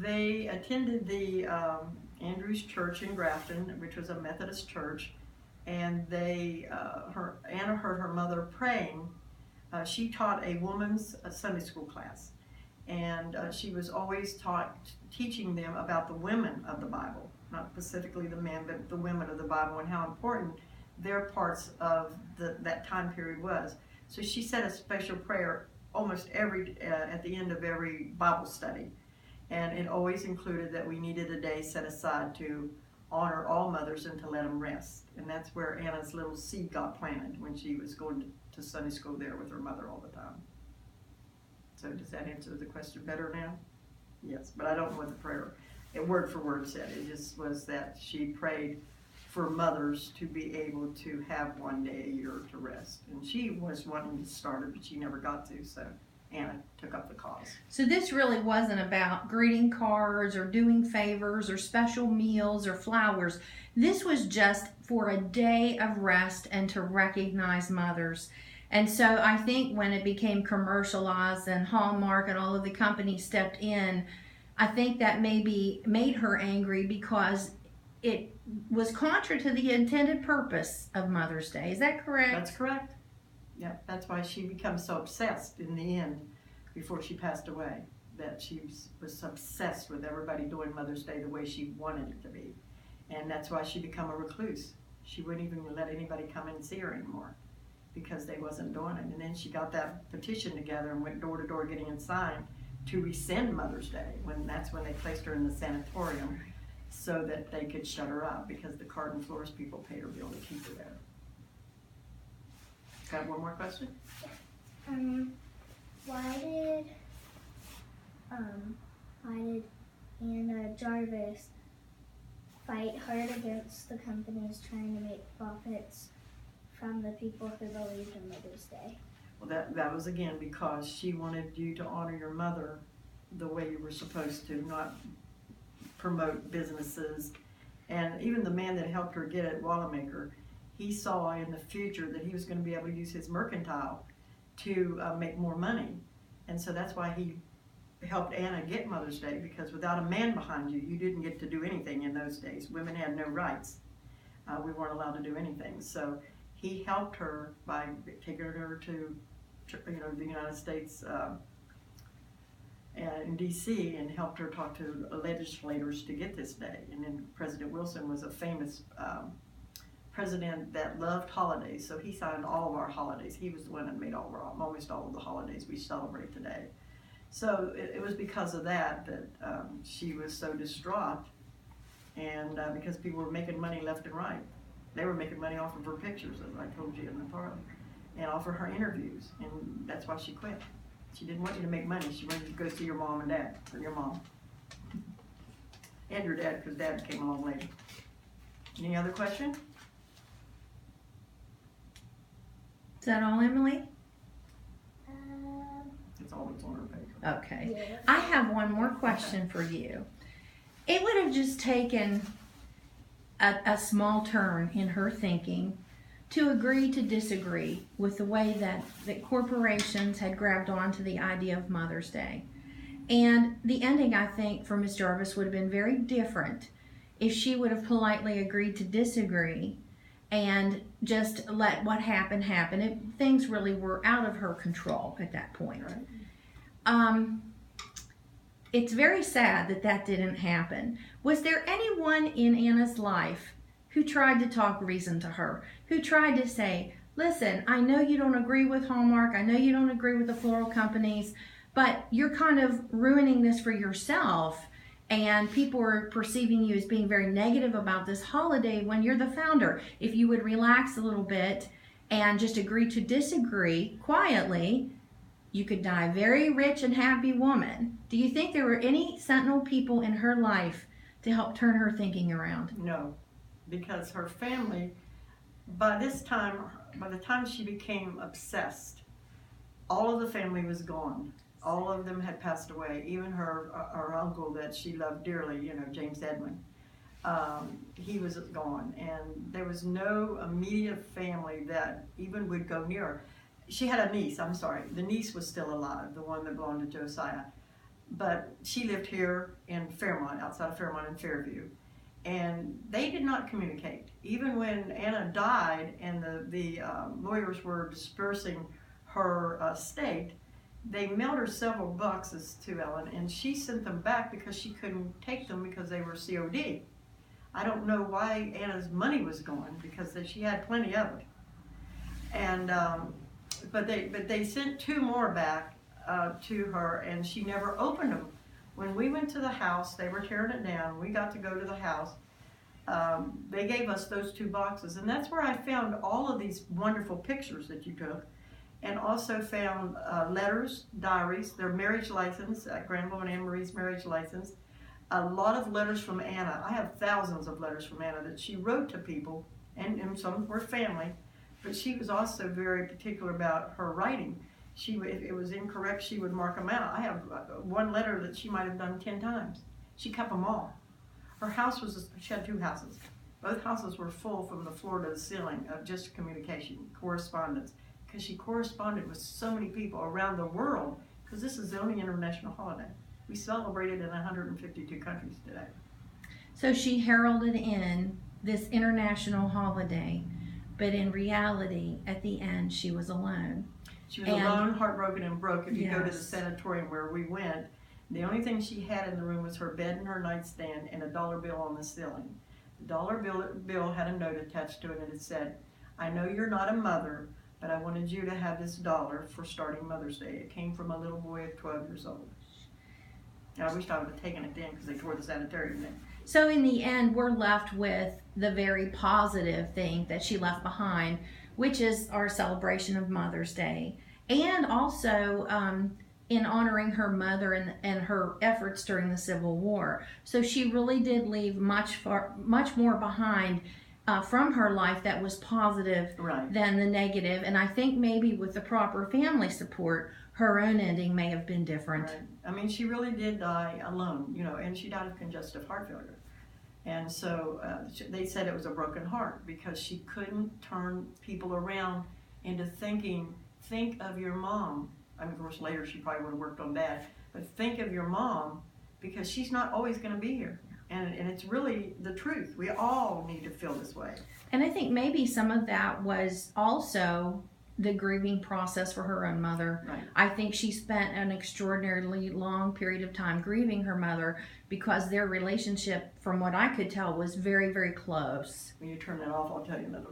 They attended the Andrews Church in Grafton, which was a Methodist church, and Anna heard her mother praying. She taught a woman's Sunday school class, and she was always teaching them about the women of the Bible, not specifically the men, but the women of the Bible, and how important their parts of that time period was. So she said a special prayer almost at the end of every Bible study, and it always included that we needed a day set aside to honor all mothers and to let them rest. And that's where Anna's little seed got planted when she was going to Sunday school there with her mother all the time. So does that answer the question better now? Yes, but I don't know what the prayer, word for word, said. It just was that she prayed for mothers to be able to have one day a year to rest. And she was wanting to start it, but she never got to, so Anna took up the cause. So this really wasn't about greeting cards or doing favors or special meals or flowers. This was just for a day of rest and to recognize mothers. And so I think when it became commercialized and Hallmark and all of the companies stepped in, I think that maybe made her angry because it was contra to the intended purpose of Mother's Day. Is that correct? That's correct. Yeah, that's why she became so obsessed in the end, before she passed away, that she was obsessed with everybody doing Mother's Day the way she wanted it to be. And that's why she became a recluse. She wouldn't even let anybody come in and see her anymore because they wasn't doing it. And then she got that petition together and went door to door getting it signed to rescind Mother's Day. That's when they placed her in the sanatorium so that they could shut her up because the Carden Flores people paid her bill to keep her there. Got one more question? Why did Anna Jarvis fight hard against the companies trying to make profits from the people who believed in Mother's Day? Well, that was again because she wanted you to honor your mother the way you were supposed to, not promote businesses. And even the man that helped her get it, Wallamaker, he saw in the future that he was going to be able to use his mercantile to make more money. And so that's why he helped Anna get Mother's Day, because without a man behind you, you didn't get to do anything in those days. Women had no rights. We weren't allowed to do anything. So he helped her by taking her to the United States in D.C. and helped her talk to legislators to get this day. And then President Wilson was a famous president that loved holidays, so he signed all of our holidays. He was the one that made almost all of the holidays we celebrate today. So it was because of that she was so distraught, and because people were making money left and right. They were making money off of her pictures, as I told you in the parlor, and off of her interviews, and that's why she quit. She didn't want you to make money. She wanted you to go see your mom and dad, or your mom. And your dad, because dad came along later. Any other question? Is that all, Emily? That's all that's on her paper. Okay. Yeah. I have one more question for you. It would have just taken a small turn in her thinking to agree to disagree with the way that corporations had grabbed onto the idea of Mother's Day. And the ending, I think, for Miss Jarvis would have been very different if she would have politely agreed to disagree and just let what happened happen. Things really were out of her control at that point. Right. It's very sad that didn't happen. Was there anyone in Anna's life who tried to talk reason to her, who tried to say, listen, I know you don't agree with Hallmark, I know you don't agree with the floral companies, but you're kind of ruining this for yourself, and people are perceiving you as being very negative about this holiday when you're the founder. If you would relax a little bit and just agree to disagree quietly, you could die a very rich and happy woman. Do you think there were any Sentinel people in her life to help turn her thinking around? No, because her family, by the time she became obsessed, all of the family was gone. All of them had passed away. Even her uncle that she loved dearly, James Edmund, he was gone. And there was no immediate family that even would go near her. She had a niece, the niece was still alive, the one that belonged to Josiah. but she lived here in Fairmont, outside of Fairmont and Fairview. And they did not communicate. Even when Anna died and the lawyers were dispersing her estate, they mailed her several boxes to Ellen, and she sent them back because she couldn't take them because they were COD. I don't know why Anna's money was going, because she had plenty of it. And but they sent 2 more back to her, and she never opened them. When we went to the house, they were tearing it down. We got to go to the house. They gave us those 2 boxes, and that's where I found all of these wonderful pictures that you took, and also found letters, diaries, their marriage license, Granville and Anne Marie's marriage license, a lot of letters from Anna. I have thousands of letters from Anna that she wrote to people, and some were family, but she was also very particular about her writing. If it was incorrect, she would mark them out. I have one letter that she might have done 10 times. She kept them all. Her house she had 2 houses. Both houses were full from the floor to the ceiling of just communication, correspondence, because she corresponded with so many people around the world, because this is the only international holiday. We celebrate it in 152 countries today. So she heralded in this international holiday, but in reality, at the end, she was alone. She was alone, heartbroken, and broke. If you go to the Yes. sanatorium where we went, the only thing she had in the room was her bed and her nightstand and a dollar bill on the ceiling. The dollar bill had a note attached to it, and it said, "I know you're not a mother, but I wanted you to have this dollar for starting Mother's Day." It came from a little boy of 12 years old. And I wished I would have taken it then, because they tore the sanitarium down. So in the end, we're left with the very positive thing that she left behind, which is our celebration of Mother's Day. And also in honoring her mother and her efforts during the Civil War. So she really did leave much more behind from her life that was positive than the negative. And I think maybe with the proper family support, her own ending may have been different. Right. I mean, she really did die alone, and she died of congestive heart failure. And so they said it was a broken heart, because she couldn't turn people around into think of your mom. I mean, of course, later she probably would have worked on that, but think of your mom, because she's not always going to be here. And it's really the truth. We all need to feel this way. And I think maybe some of that was also the grieving process for her own mother. Right. I think she spent an extraordinarily long period of time grieving her mother, because their relationship, from what I could tell, was very, very close. When you turn that off, I'll tell you another